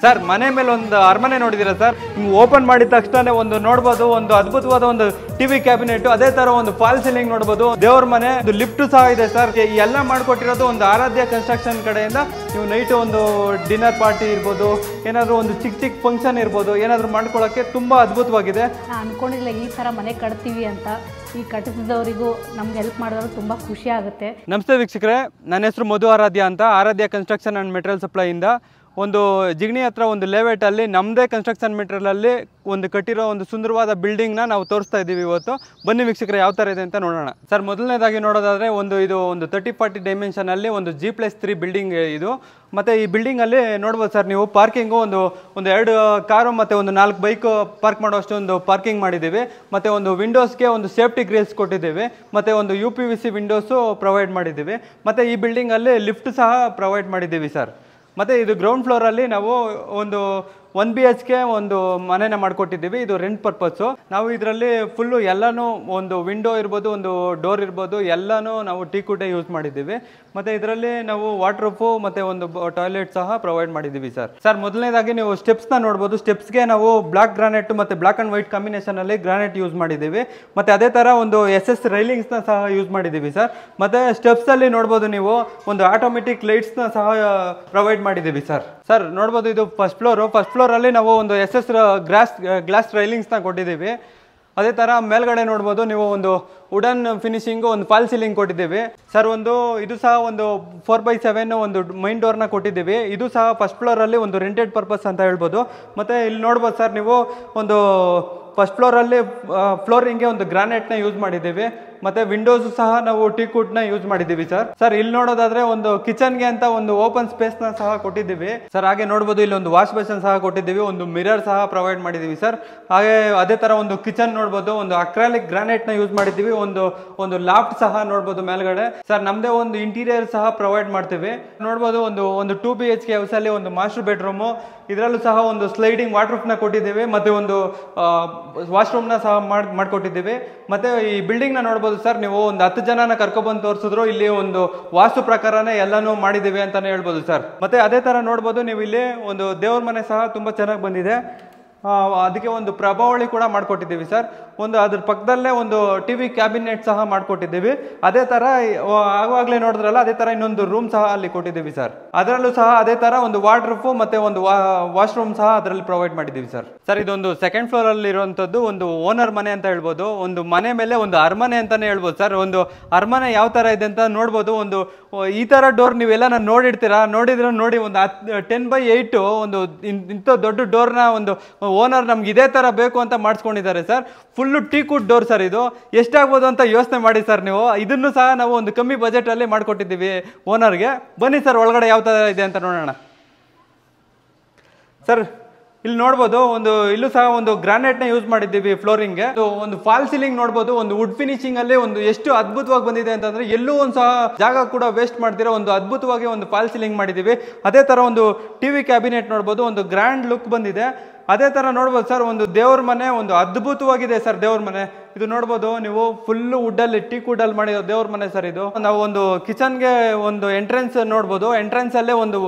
Sir ಮನೆ ಮೇಲೆ ಒಂದು ಅರಮನೆ ನೋಡಿದ್ದೀರಾ ಸರ್? ಓಪನ್ ಮಾಡಿದ ತಕ್ಷಣ ಒಂದು ನೋಡ್ಬೋದು, ಒಂದು ಅದ್ಭುತವಾದ ಒಂದು ಟಿವಿ ಕ್ಯಾಬಿನೆಟ್, ಅದೇ ತರ ಒಂದು ಫಾಲ್ ಸೀಲಿಂಗ್ ನೋಡ್ಬೋದು, ದೇವ್ರ ಮನೆ, ಒಂದು ಲಿಫ್ಟ್ ಸಹ ಇದೆ ಸರ್. ಎಲ್ಲ ಮಾಡ್ಕೊಟ್ಟಿರೋದು ಒಂದು ಆರಾಧ್ಯ ಕನ್ಸ್ಟ್ರಕ್ಷನ್ ಕಡೆಯಿಂದ. ನೀವು ನೈಟ್ ಒಂದು ಡಿನ್ನರ್ ಪಾರ್ಟಿ ಇರ್ಬೋದು, ಏನಾದ್ರು ಒಂದು ಚಿಕ್ಕ ಚಿಕ್ಕ ಫಂಕ್ಷನ್ ಇರ್ಬೋದು, ಏನಾದ್ರು ಮಾಡ್ಕೊಳ್ಳೋಕೆ ತುಂಬಾ ಅದ್ಭುತವಾಗಿದೆ. ಅನ್ಕೊಂಡಿಲ್ಲ ಈ ತರ ಮನೆ ಕಟ್ತೀವಿ ಅಂತ. ಈ ಕಟ್ಟಿಸಿದವರಿಗೂ ನಮ್ಗೆ ಹೆಲ್ಪ್ ಮಾಡಿದವರು ತುಂಬಾ ಖುಷಿ ಆಗುತ್ತೆ. ನಮಸ್ತೆ ವೀಕ್ಷಕರೇ, ನನ್ನ ಹೆಸರು ಮಧು ಆರಾಧ್ಯ ಅಂತ, ಆರಾಧ್ಯ ಕನ್ಸ್ಟ್ರಕ್ಷನ್ ಅಂಡ್ ಮೆಟೀರಿಯಲ್ ಸಪ್ಲೈ ಇಂದ ಒಂದು ಜಿಗಣಿ ಹತ್ರ ಒಂದು ಲೇಔಟ್ ಅಲ್ಲಿ ನಮ್ಮದೇ ಕನ್ಸ್ಟ್ರಕ್ಷನ್ ಮೆಟೀರಿಯಲ್ ಅಲ್ಲಿ ಒಂದು ಕಟ್ಟಿರೋ ಒಂದು ಸುಂದರವಾದ ಬಿಲ್ಡಿಂಗ್ನ ನಾವು ತೋರಿಸ್ತಾ ಇದ್ದೀವಿ ಇವತ್ತು. ಬನ್ನಿ ವೀಕ್ಷಕರೇ ಯಾವ ಥರ ಇದೆ ಅಂತ ನೋಡೋಣ. ಸರ್ ಮೊದಲನೇದಾಗಿ ನೋಡೋದಾದರೆ ಇದು ಒಂದು 30-40 ಡೈಮೆನ್ಷನ್ ಅಲ್ಲಿ ಒಂದು G+3 ಬಿಲ್ಡಿಂಗ್ ಇದು. ಮತ್ತು ಈ ಬಿಲ್ಡಿಂಗಲ್ಲಿ ನೋಡ್ಬೋದು ಸರ್ ನೀವು, ಪಾರ್ಕಿಂಗು ಒಂದು 2 ಕಾರು ಮತ್ತು ಒಂದು 4 ಬೈಕ್ ಪಾರ್ಕ್ ಮಾಡೋಷ್ಟು ಒಂದು ಪಾರ್ಕಿಂಗ್ ಮಾಡಿದ್ದೀವಿ. ಮತ್ತು ಒಂದು ವಿಂಡೋಸ್ಗೆ ಒಂದು ಸೇಫ್ಟಿ ಗ್ರಿಲ್ಸ್ ಕೊಟ್ಟಿದ್ದೀವಿ. ಮತ್ತು ಒಂದು UPVC ವಿಂಡೋಸು ಪ್ರೊವೈಡ್ ಮಾಡಿದ್ದೀವಿ. ಮತ್ತು ಈ ಬಿಲ್ಡಿಂಗಲ್ಲಿ ಲಿಫ್ಟ್ ಸಹ ಪ್ರೊವೈಡ್ ಮಾಡಿದ್ದೀವಿ ಸರ್. ಮತ್ತು ಇದು ಗ್ರೌಂಡ್ ಫ್ಲೋರಲ್ಲಿ ನಾವು ಒಂದು 1 BHK ಒಂದು ಮನೆನ ಮಾಡಿಕೊಟ್ಟಿದ್ದೀವಿ. ಇದು ರೆಂಟ್ ಪರ್ಪಸ್ಸು. ನಾವು ಇದರಲ್ಲಿ ಫುಲ್ಲು ಎಲ್ಲನೂ ಒಂದು ವಿಂಡೋ ಇರ್ಬೋದು, ಒಂದು ಡೋರ್ ಇರ್ಬೋದು, ಎಲ್ಲನೂ ನಾವು ಟೀಕುಡ್ಡೇ ಯೂಸ್ ಮಾಡಿದ್ದೀವಿ. ಮತ್ತು ಇದರಲ್ಲಿ ನಾವು ವಾಟರ್ ಪ್ರೂಫು ಮತ್ತು ಒಂದು ಟಾಯ್ಲೆಟ್ ಸಹ ಪ್ರೊವೈಡ್ ಮಾಡಿದ್ದೀವಿ ಸರ್. ಸರ್ ಮೊದಲನೇದಾಗಿ ನೀವು ಸ್ಟೆಪ್ಸ್ನ ನೋಡ್ಬೋದು. ಸ್ಟೆಪ್ಸ್ಗೆ ನಾವು ಬ್ಲಾಕ್ ಗ್ರಾನೈಟ್ ಮತ್ತು ಬ್ಲಾಕ್ ಆ್ಯಂಡ್ ವೈಟ್ ಕಾಂಬಿನೇಷನಲ್ಲಿ ಗ್ರಾನೈಟ್ ಯೂಸ್ ಮಾಡಿದ್ದೀವಿ. ಮತ್ತು ಅದೇ ಥರ ಒಂದು SS ರೈಲಿಂಗ್ಸ್ನ ಸಹ ಯೂಸ್ ಮಾಡಿದ್ದೀವಿ ಸರ್. ಮತ್ತು ಸ್ಟೆಪ್ಸಲ್ಲಿ ನೋಡ್ಬೋದು ನೀವು ಒಂದು ಆಟೋಮೆಟಿಕ್ ಲೈಟ್ಸ್ನ ಸಹ ಪ್ರೊವೈಡ್ ಮಾಡಿದ್ದೀವಿ ಸರ್. ಸರ್ ನೋಡ್ಬೋದು ಇದು ಫಸ್ಟ್ ಫ್ಲೋರಲ್ಲಿ ನಾವು ಒಂದು SS ಗ್ಲಾಸ್ ರೈಲಿಂಗ್ಸ್ನ ಕೊಟ್ಟಿದ್ದೀವಿ. ಅದೇ ಥರ ಮೇಲ್ಗಡೆ ನೋಡ್ಬೋದು ನೀವು ಒಂದು ವುಡನ್ ಫಿನಿಶಿಂಗು, ಒಂದು ಫಾಲ್ ಸೀಲಿಂಗ್ ಕೊಟ್ಟಿದ್ದೀವಿ ಸರ್. ಇದು ಸಹ ಒಂದು 4x7 ಒಂದು ಮೈನ್ ಡೋರ್ನ ಕೊಟ್ಟಿದ್ದೀವಿ. ಇದು ಸಹ ಫಸ್ಟ್ ಫ್ಲೋರಲ್ಲಿ ಒಂದು ರೆಂಟೆಡ್ ಪರ್ಪಸ್ ಅಂತ ಹೇಳ್ಬೋದು. ಮತ್ತು ಇಲ್ಲಿ ನೋಡ್ಬೋದು ಸರ್ ನೀವು, ಒಂದು ಫಸ್ಟ್ ಫ್ಲೋರಲ್ಲಿ ಫ್ಲೋರಿಂಗ್ಗೆ ಒಂದು ಗ್ರಾನೈಟ್ನ ಯೂಸ್ ಮಾಡಿದ್ದೀವಿ. ಮತ್ತು ವಿಂಡೋಸು ಸಹ ನಾವು ಟೀಕುಡ್ನ ಯೂಸ್ ಮಾಡಿದ್ದೀವಿ ಸರ್. ಸರ್ ಇಲ್ಲಿ ನೋಡೋದಾದ್ರೆ ಒಂದು ಕಿಚನ್ಗೆ ಅಂತ ಒಂದು ಓಪನ್ ಸ್ಪೇಸ್ನ ಸಹ ಕೊಟ್ಟಿದ್ದೀವಿ ಸರ್. ಹಾಗೆ ನೋಡ್ಬೋದು ಇಲ್ಲಿ ಒಂದು ವಾಶ್ ಬೇಸಿನ್ ಸಹ ಕೊಟ್ಟಿದ್ದೀವಿ, ಒಂದು ಮಿರರ್ ಸಹ ಪ್ರೊವೈಡ್ ಮಾಡಿದ್ದೀವಿ ಸರ್. ಹಾಗೆ ಅದೇ ಥರ ಒಂದು ಕಿಚನ್ ನೋಡ್ಬೋದು, ಒಂದು ಅಕ್ರಾಲಿಕ್ ಗ್ರಾನೈಟ್ನ ಯೂಸ್ ಮಾಡಿದ್ದೀವಿ. ಒಂದು ಲಾಫ್ಟ್ ಸಹ ನೋಡ್ಬೋದು ಮೇಲ್ಗಡೆ ಸರ್. ನಮ್ಮದೇ ಒಂದು ಇಂಟೀರಿಯರ್ ಸಹ ಪ್ರೊವೈಡ್ ಮಾಡ್ತೀವಿ. ನೋಡ್ಬೋದು ಒಂದು 2 BHK ಹೌಸಲ್ಲಿ ಒಂದು ಮಾಸ್ಟರ್ ಬೆಡ್ರೂಮು, ಇದರಲ್ಲೂ ಸಹ ಒಂದು ಸ್ಲೈಡಿಂಗ್ ವಾಟರ್ಪ್ರೂಫ್ನ ಕೊಟ್ಟಿದ್ದೀವಿ. ಮತ್ತು ಒಂದು ವಾಶ್ರೂಮ್ನ ಸಹ ಮಾಡಿಕೊಟ್ಟಿದ್ದೀವಿ. ಮತ್ತು ಈ ಬಿಲ್ಡಿಂಗ್ನ ನೋಡ್ಬೋದು ಸರ್, ನೀವು ಒಂದು 10 ಜನನ ಕರ್ಕೊಬಂದು ತೋರಿಸಿದ್ರು ಇಲ್ಲಿ ಒಂದು ವಾಸ್ತು ಪ್ರಕಾರನೇ ಎಲ್ಲಾನು ಮಾಡಿದ್ದೀವಿ ಅಂತಾನೆ ಹೇಳ್ಬೋದು ಸರ್. ಮತ್ತೆ ಅದೇ ತರ ನೋಡ್ಬೋದು ನೀವು ಇಲ್ಲಿ ಒಂದು ದೇವ್ರ ಮನೆ ಸಹ ತುಂಬಾ ಚೆನ್ನಾಗಿ ಬಂದಿದೆ. ಅದಕ್ಕೆ ಒಂದು ಪ್ರಭಾವಳಿ ಕೂಡ ಮಾಡಿಕೊಟ್ಟಿದ್ದೀವಿ ಸರ್. ಅದ್ರ ಪಕ್ಕದಲ್ಲೇ ಒಂದು ಟಿವಿ ಕ್ಯಾಬಿನೆಟ್ ಸಹ ಮಾಡಿಕೊಟ್ಟಿದ್ದೀವಿ. ಅದೇ ತರ ಆವಾಗಲೇ ನೋಡಿದ್ರಲ್ಲ, ಅದೇ ತರ ಇನ್ನೊಂದು ರೂಮ್ ಸಹ ಅಲ್ಲಿ ಕೊಟ್ಟಿದ್ದೀವಿ ಸರ್. ಅದರಲ್ಲೂ ಸಹ ಅದೇ ತರ ಒಂದು ವಾರ್ಡ್ರೋಬ್ ಮತ್ತೆ ಒಂದು ವಾಶ್ರೂಮ್ ಸಹ ಅದರಲ್ಲಿ ಪ್ರೊವೈಡ್ ಮಾಡಿದ್ದೀವಿ ಸರ್. ಸರ್ ಇದೊಂದು 2nd ಫ್ಲೋರ್ ಅಲ್ಲಿ ಇರುವಂತದ್ದು ಒಂದು ಓನರ್ ಮನೆ ಅಂತ ಹೇಳ್ಬೋದು. ಒಂದು ಮನೆ ಮೇಲೆ ಒಂದು ಅರಮನೆ ಅಂತಾನೆ ಹೇಳ್ಬೋದು ಸರ್. ಒಂದು ಅರಮನೆ ಯಾವ ತರ ಇದೆ ಅಂತ ನೋಡ್ಬೋದು. ಈ ತರ ಡೋರ್ ನೀವೆಲ್ಲ ನೋಡಿರ್ತೀರಾ, ನೋಡಿ ಒಂದು 10x8 ಒಂದು ಇಂಥ ದೊಡ್ಡ ಡೋರ್ನ ಒಂದು ಓನರ್ ನಮ್ಗೆ ಇದೇ ತರ ಬೇಕು ಅಂತ ಮಾಡಿಸ್ಕೊಂಡಿದ್ದಾರೆ sir. Full teakwood door sir. ಇದು ಎಷ್ಟಾಗ್ಬೋದು ಅಂತ ಯೋಚನೆ ಮಾಡಿ ಸರ್ ನೀವು. ಇದನ್ನು ಸಹ ನಾವು ಒಂದು ಕಮ್ಮಿ ಬಜೆಟ್ ಅಲ್ಲಿ ಮಾಡ್ಕೊಟ್ಟಿದ್ದೀವಿ ಓನರ್ಗೆ. ಬನ್ನಿ ಸರ್ ಒಳಗಡೆ ಯಾವ ತರ ಇದೆ ಅಂತ ನೋಡೋಣ ಸರ್. ಇಲ್ಲಿ ನೋಡ್ಬೋದು ಇಲ್ಲೂ ಸಹ ಒಂದು ಗ್ರಾನೈಟ್ನ ಯೂಸ್ ಮಾಡಿದ್ದೀವಿ ಫ್ಲೋರಿಂಗ್ಗೆ. ಒಂದು ಫಾಲ್ ಸೀಲಿಂಗ್ ನೋಡ್ಬೋದು, ಒಂದು ವುಡ್ ಫಿನಿಶಿಂಗ್ ಅಲ್ಲಿ ಒಂದು ಎಷ್ಟು ಅದ್ಭುತವಾಗಿ ಬಂದಿದೆ ಅಂತಂದ್ರೆ ಎಲ್ಲೂ ಒಂದು ಸಹ ಜಾಗ ಕೂಡ ವೇಸ್ಟ್ ಮಾಡ್ದಿರೋ ಒಂದು ಅದ್ಭುತವಾಗಿ ಒಂದು ಫಾಲ್ ಸೀಲಿಂಗ್ ಮಾಡಿದ್ದೀವಿ. ಅದೇ ತರ ಒಂದು ಟಿವಿ ಕ್ಯಾಬಿನೆಟ್ ನೋಡ್ಬೋದು, ಒಂದು ಗ್ರ್ಯಾಂಡ್ ಲುಕ್ ಬಂದಿದೆ. ಅದೇ ತರ ನೋಡ್ಬೋದು ಸರ್, ಒಂದು ದೇವ್ರ ಮನೆ ಒಂದು ಅದ್ಭುತವಾಗಿದೆ ಸರ್. ದೇವ್ರ ಮನೆ ಇದು ನೋಡ್ಬೋದು ನೀವು, ಫುಲ್ ವುಡ್ಡಲ್ಲಿ ಟೀಕುಡ್ಡಲ್ಲಿ ಮಾಡಿರೋ ದೇವ್ರ ಮನೆ ಸರ್ ಇದು. ನಾವು ಒಂದು ಕಿಚನ್ಗೆ ಒಂದು ಎಂಟ್ರೆನ್ಸ್ ನೋಡ್ಬೋದು. ಎಂಟ್ರೆನ್ಸ್ ಅಲ್ಲೇ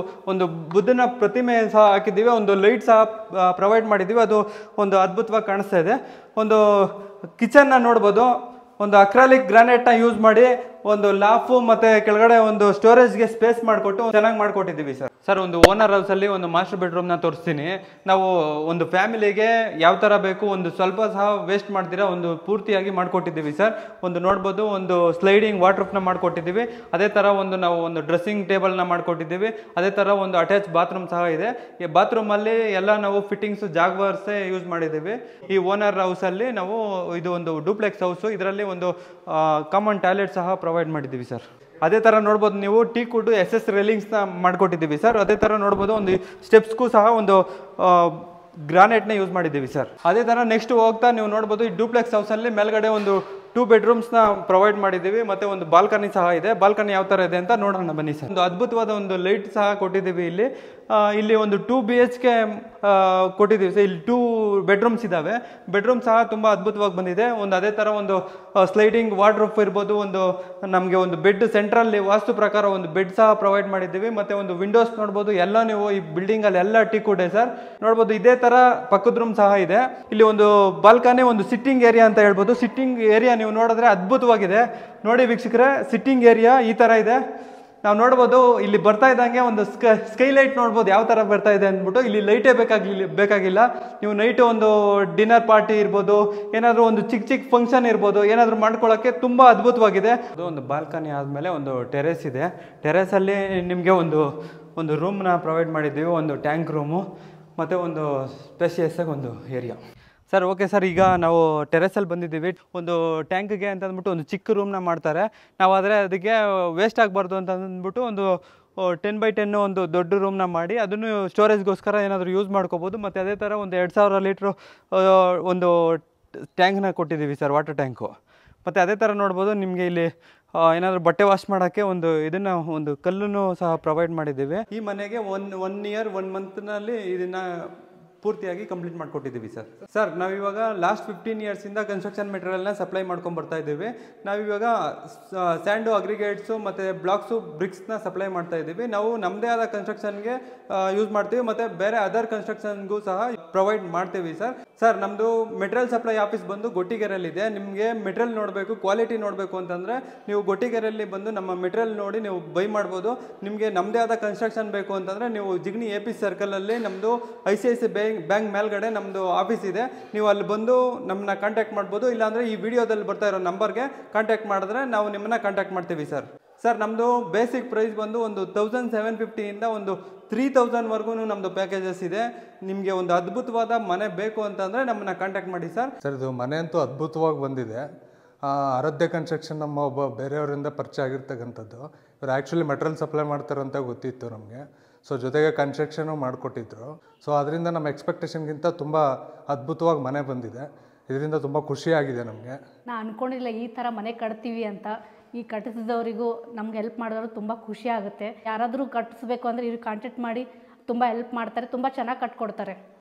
ಒಂದು ಬುದ್ಧನ ಪ್ರತಿಮೆ ಸಹ ಹಾಕಿದ್ದೀವಿ. ಒಂದು ಲೈಟ್ ಸಹ ಪ್ರೊವೈಡ್ ಮಾಡಿದ್ದೀವಿ. ಅದು ಒಂದು ಅದ್ಭುತವಾಗಿ ಕಾಣಿಸ್ತಾ ಇದೆ. ಒಂದು ಕಿಚನ್ನ ನೋಡ್ಬೋದು, ಒಂದು ಅಕ್ರಾಲಿಕ್ ಗ್ರಾನೈಟ್ನ ಯೂಸ್ ಮಾಡಿ ಒಂದು ಲಾಫು ಮತ್ತೆ ಕೆಳಗಡೆ ಒಂದು ಸ್ಟೋರೇಜ್ಗೆ ಸ್ಪೇಸ್ ಮಾಡಿಕೊಟ್ಟು ಚೆನ್ನಾಗಿ ಮಾಡ್ಕೊಟ್ಟಿದ್ದೀವಿ ಸರ್. ಸರ್ ಒಂದು ಓನರ್ ಹೌಸಲ್ಲಿ ಒಂದು ಮಾಸ್ಟರ್ ಬೆಡ್ರೂಮ್ನ ತೋರಿಸ್ತೀನಿ. ನಾವು ಒಂದು ಫ್ಯಾಮಿಲಿಗೆ ಯಾವ ಥರ ಬೇಕು ಒಂದು ಸ್ವಲ್ಪ ಸಹ ವೇಸ್ಟ್ ಮಾಡ್ತೀರಾ ಒಂದು ಪೂರ್ತಿಯಾಗಿ ಮಾಡಿಕೊಟ್ಟಿದ್ದೀವಿ ಸರ್. ನೋಡ್ಬೋದು ಒಂದು ಸ್ಲೈಡಿಂಗ್ ವಾಟರ್ಪ್ರೂಫ್ನ ಮಾಡಿಕೊಟ್ಟಿದ್ದೀವಿ. ಅದೇ ಥರ ನಾವು ಒಂದು ಡ್ರೆಸ್ಸಿಂಗ್ ಟೇಬಲ್ನ ಮಾಡಿಕೊಟ್ಟಿದ್ದೀವಿ. ಅದೇ ಥರ ಒಂದು ಅಟ್ಯಾಚ್ ಬಾತ್ರೂಮ್ ಸಹ ಇದೆ. ಈ ಬಾತ್ರೂಮಲ್ಲಿ ಎಲ್ಲ ನಾವು ಫಿಟ್ಟಿಂಗ್ಸು ಜಾಗ್ವಾರ್ಸೇ ಯೂಸ್ ಮಾಡಿದ್ದೀವಿ. ಈ ಓನರ್ ಹೌಸಲ್ಲಿ ನಾವು ಇದು ಒಂದು ಡೂಪ್ಲೆಕ್ಸ್ ಹೌಸು, ಇದರಲ್ಲಿ ಒಂದು ಕಾಮನ್ ಟಾಯ್ಲೆಟ್ ಸಹ ಪ್ರೊವೈಡ್ ಮಾಡಿದ್ದೀವಿ ಸರ್. ಅದೇ ತರ ನೋಡ್ಬೋದು ನೀವು ಟೀಕುಡ್ SS ರೈಲಿಂಗ್ಸ್ನ ಮಾಡ್ಕೊಟ್ಟಿದ್ದೀವಿ ಸರ್. ಅದೇ ತರ ನೋಡ್ಬೋದು ಒಂದು ಸ್ಟೆಪ್ಸ್ಗೂ ಸಹ ಒಂದು ಗ್ರಾನೈಟ್ನ ಯೂಸ್ ಮಾಡಿದ್ದೀವಿ ಸರ್. ಅದೇ ತರ ನೆಕ್ಸ್ಟ್ ಹೋಗ್ತಾ ನೀವು ನೋಡ್ಬೋದು ಈ ಡೂಪ್ಲೆಕ್ಸ್ ಹೌಸಲ್ಲಿ ಮೇಲ್ಗಡೆ ಒಂದು 2 ಬೆಡ್ರೂಮ್ಸ್ನ ಪ್ರೊವೈಡ್ ಮಾಡಿದ್ದೀವಿ. ಮತ್ತೆ ಒಂದು ಬಾಲ್ಕನಿ ಸಹ ಇದೆ. ಬಾಲ್ಕನಿ ಯಾವ ತರ ಇದೆ ಅಂತ ನೋಡೋಣ ಬನ್ನಿ ಸರ್. ಒಂದು ಅದ್ಭುತವಾದ ಒಂದು ಲೈಟ್ ಸಹ ಕೊಟ್ಟಿದ್ದೀವಿ ಇಲ್ಲಿ. ಇಲ್ಲಿ ಒಂದು 2 BHK ಕೊಟ್ಟಿದ್ದೀವಿ ಸರ್. ಇಲ್ಲಿ 2 ಬೆಡ್ರೂಮ್ಸ್ ಇದ್ದಾವೆ. ಬೆಡ್ರೂಮ್ ಸಹ ತುಂಬ ಅದ್ಭುತವಾಗಿ ಬಂದಿದೆ. ಒಂದು ಅದೇ ಥರ ಒಂದು ಸ್ಲೈಡಿಂಗ್ ವಾರ್ಡ್ರೋಬ್ ಇರ್ಬೋದು, ಒಂದು ನಮಗೆ ಒಂದು ಬೆಡ್ ಸೆಂಟ್ರಲ್ಲಿ ವಾಸ್ತು ಪ್ರಕಾರ ಒಂದು ಬೆಡ್ ಸಹ ಪ್ರೊವೈಡ್ ಮಾಡಿದ್ದೀವಿ. ಮತ್ತು ಒಂದು ವಿಂಡೋಸ್ ನೋಡ್ಬೋದು, ಎಲ್ಲ ನೀವು ಈ ಬಿಲ್ಡಿಂಗಲ್ಲಿ ಎಲ್ಲ ಟೀಕ್ ವುಡ್ ಸರ್ ನೋಡ್ಬೋದು. ಇದೇ ಥರ ಪಕ್ಕದ ರೂಮ್ ಸಹ ಇದೆ. ಇಲ್ಲಿ ಒಂದು ಬಾಲ್ಕನಿ, ಒಂದು ಸಿಟ್ಟಿಂಗ್ ಏರಿಯಾ ಅಂತ ಹೇಳ್ಬೋದು. ಸಿಟ್ಟಿಂಗ್ ಏರಿಯಾ ನೀವು ನೋಡಿದ್ರೆ ಅದ್ಭುತವಾಗಿದೆ. ನೋಡಿ ವೀಕ್ಷಕರೇ, ಸಿಟ್ಟಿಂಗ್ ಏರಿಯಾ ಈ ಥರ ಇದೆ. ನಾವು ನೋಡ್ಬೋದು, ಇಲ್ಲಿ ಬರ್ತಾ ಇದ್ದಂಗೆ ಒಂದು ಸ್ಕೈ ಲೈಟ್ ನೋಡ್ಬೋದು ಯಾವ ಥರ ಬರ್ತಾ ಇದೆ ಅಂದ್ಬಿಟ್ಟು. ಇಲ್ಲಿ ಲೈಟೇ ಬೇಕಾಗಿಲ್ಲ. ನೀವು ನೈಟ್ ಒಂದು ಡಿನ್ನರ್ ಪಾರ್ಟಿ ಇರ್ಬೋದು, ಏನಾದರೂ ಒಂದು ಚಿಕ್ಕ ಫಂಕ್ಷನ್ ಇರ್ಬೋದು, ಏನಾದರೂ ಮಾಡ್ಕೊಳ್ಳೋಕ್ಕೆ ತುಂಬ ಅದ್ಭುತವಾಗಿದೆ. ಅದು ಒಂದು ಬಾಲ್ಕನಿ ಆದಮೇಲೆ ಒಂದು ಟೆರೇಸ್ ಇದೆ. ಟೆರೇಸಲ್ಲಿ ನಿಮಗೆ ಒಂದು ರೂಮ್ನ ಪ್ರೊವೈಡ್ ಮಾಡಿದ್ದೀವಿ, ಒಂದು ಟ್ಯಾಂಕ್ ರೂಮು ಮತ್ತು ಒಂದು ಸ್ಪೇಷಿಯಸ್ ಆಗಿ ಒಂದು ಏರಿಯಾ. ಸರ್ ಓಕೆ ಸರ್, ಈಗ ನಾವು ಟೆರೆಸಲ್ಲಿ ಬಂದಿದ್ದೀವಿ. ಒಂದು ಟ್ಯಾಂಕ್ಗೆ ಅಂತ ಅಂದ್ಬಿಟ್ಟು ಒಂದು ಚಿಕ್ಕ ರೂಮ್ನ ಮಾಡ್ತಾರೆ. ನಾವು ಆದರೆ ಅದಕ್ಕೆ ವೇಸ್ಟ್ ಆಗಬಾರ್ದು ಅಂತ ಅಂದ್ಬಿಟ್ಟು ಒಂದು 10x10 ಒಂದು ದೊಡ್ಡ ರೂಮ್ನ ಮಾಡಿ ಅದನ್ನು ಸ್ಟೋರೇಜ್ಗೋಸ್ಕರ ಏನಾದರೂ ಯೂಸ್ ಮಾಡ್ಕೋಬೋದು. ಮತ್ತು ಅದೇ ಥರ ಒಂದು 2000 ಲೀಟ್ರು ಒಂದು ಟ್ಯಾಂಕ್ನ ಕೊಟ್ಟಿದ್ದೀವಿ ಸರ್, ವಾಟರ್ ಟ್ಯಾಂಕು. ಮತ್ತು ಅದೇ ಥರ ನೋಡ್ಬೋದು, ನಿಮಗೆ ಇಲ್ಲಿ ಏನಾದರೂ ಬಟ್ಟೆ ವಾಶ್ ಮಾಡೋಕ್ಕೆ ಒಂದು ಕಲ್ಲನ್ನು ಸಹ ಪ್ರೊವೈಡ್ ಮಾಡಿದ್ದೀವಿ. ಈ ಮನೆಗೆ 1 ಇಯರ್ 1 ಮಂತ್ನಲ್ಲಿ ಇದನ್ನು ಪೂರ್ತಿಯಾಗಿ ಕಂಪ್ಲೀಟ್ ಮಾಡಿಕೊಟ್ಟಿದ್ದೀವಿ ಸರ್. ನಾವಿವಾಗ ಲಾಸ್ಟ್ 15 ಇಯರ್ಸಿಂದ ಕನ್ಸ್ಟ್ರಕ್ಷನ್ ಮೆಟೀರಿಯಲ್ನ ಸಪ್ಲೈ ಮಾಡ್ಕೊಂಡು ಬರ್ತಾ ಇದ್ದೀವಿ. ನಾವಿವಾಗ ಸ್ಯಾಂಡು, ಅಗ್ರಿಗೇಟ್ಸು ಮತ್ತು ಬ್ಲಾಕ್ಸು, ಬ್ರಿಕ್ಸ್ನ ಸಪ್ಲೈ ಮಾಡ್ತಾ ಇದ್ದೀವಿ. ನಾವು ನಮ್ಮದೇ ಆದ ಕನ್ಸ್ಟ್ರಕ್ಷನ್ಗೆ ಯೂಸ್ ಮಾಡ್ತೀವಿ ಮತ್ತು ಬೇರೆ ಅದರ್ ಕನ್ಸ್ಟ್ರಕ್ಷನ್ಗೂ ಸಹ ಪ್ರೊವೈಡ್ ಮಾಡ್ತೀವಿ ಸರ್. ನಮ್ಮದು ಮೆಟೀರಿಯಲ್ ಸಪ್ಲೈ ಆಫೀಸ್ ಬಂದು ಗೊಟ್ಟಿಗೆರೆಯಲ್ಲಿದೆ. ನಿಮಗೆ ಮೆಟೀರಿಯಲ್ ನೋಡಬೇಕು, ಕ್ವಾಲಿಟಿ ನೋಡಬೇಕು ಅಂತಂದರೆ ನೀವು ಗೊಟ್ಟಿಗೆರೆಯಲ್ಲಿ ಬಂದು ನಮ್ಮ ಮೆಟೀರಿಯಲ್ ನೋಡಿ ನೀವು ಬೈ ಮಾಡ್ಬೋದು. ನಿಮಗೆ ನಮ್ಮದೇ ಆದ ಕನ್ಸ್ಟ್ರಕ್ಷನ್ ಬೇಕು ಅಂತಂದರೆ ನೀವು ಜಿಗಣಿ AP ಸರ್ಕಲಲ್ಲಿ ನಮ್ಮದು ICICI ಬ್ಯಾಂಕ್ ಮೇಲ್ಗಡೆ ನಮ್ಮದು ಆಫೀಸ್ ಇದೆ. ನೀವು ಅಲ್ಲಿ ಬಂದು ನಮ್ಮನ್ನ ಕಾಂಟ್ಯಾಕ್ಟ್ ಮಾಡ್ಬೋದು. ಇಲ್ಲಾಂದರೆ ಈ ವಿಡಿಯೋದಲ್ಲಿ ಬರ್ತಾ ಇರೋ ನಂಬರ್ಗೆ ಕಾಂಟ್ಯಾಕ್ಟ್ ಮಾಡಿದ್ರೆ ನಾವು ನಿಮ್ಮನ್ನ ಕಾಂಟ್ಯಾಕ್ಟ್ ಮಾಡ್ತೀವಿ ಸರ್. ನಮ್ಮದು ಬೇಸಿಕ್ ಪ್ರೈಸ್ ಬಂದು ಒಂದು 1750ಇಂದ ಒಂದು 3000ವರೆಗೂ ನಮ್ಮದು ಪ್ಯಾಕೇಜಸ್ ಇದೆ. ನಿಮಗೆ ಒಂದು ಅದ್ಭುತವಾದ ಮನೆ ಬೇಕು ಅಂತಂದರೆ ನಮ್ಮನ್ನ ಕಾಂಟ್ಯಾಕ್ಟ್ ಮಾಡಿ ಸರ್. ಇದು ಮನೆ ಅಂತೂ ಅದ್ಭುತವಾಗಿ ಬಂದಿದೆ. ಆರಾಧ್ಯ ಕನ್ಸ್ಟ್ರಕ್ಷನ್ ನಮ್ಮ ಒಬ್ಬ ಬೇರೆಯವರಿಂದ ಪರಿಚಯ ಆಗಿರ್ತಕ್ಕಂಥದ್ದು. ಇವರು ಆ್ಯಕ್ಚುಲಿ ಮೆಟೀರಿಯಲ್ ಸಪ್ಲೈ ಮಾಡ್ತಾರಂತ ಗೊತ್ತಿತ್ತು ನಮಗೆ. ಸೊ ಜೊತೆಗೆ ಕನ್ಸ್ಟ್ರಕ್ಷನು ಮಾಡಿಕೊಟ್ಟಿದ್ರು. ಸೊ ಅದರಿಂದ ನಮ್ಮ ಎಕ್ಸ್ಪೆಕ್ಟೇಷನ್ಗಿಂತ ತುಂಬ ಅದ್ಭುತವಾಗಿ ಮನೆ ಬಂದಿದೆ. ಇದರಿಂದ ತುಂಬ ಖುಷಿಯಾಗಿದೆ ನಮಗೆ. ನಾನು ಅಂದ್ಕೊಂಡಿಲ್ಲ ಈ ಥರ ಮನೆ ಕಟ್ತೀವಿ ಅಂತ. ಈ ಕಟ್ಟಿಸಿದವರಿಗೂ ನಮ್ಗೆ ಹೆಲ್ಪ್ ಮಾಡಿದವರು ತುಂಬ ಖುಷಿ ಆಗುತ್ತೆ. ಯಾರಾದರೂ ಕಟ್ಟಿಸ್ಬೇಕು ಅಂದರೆ ಇವ್ರಿಗೆ ಕಾಂಟ್ಯಾಕ್ಟ್ ಮಾಡಿ ತುಂಬ ಹೆಲ್ಪ್ ಮಾಡ್ತಾರೆ, ತುಂಬ ಚೆನ್ನಾಗಿ ಕಟ್ಕೊಡ್ತಾರೆ.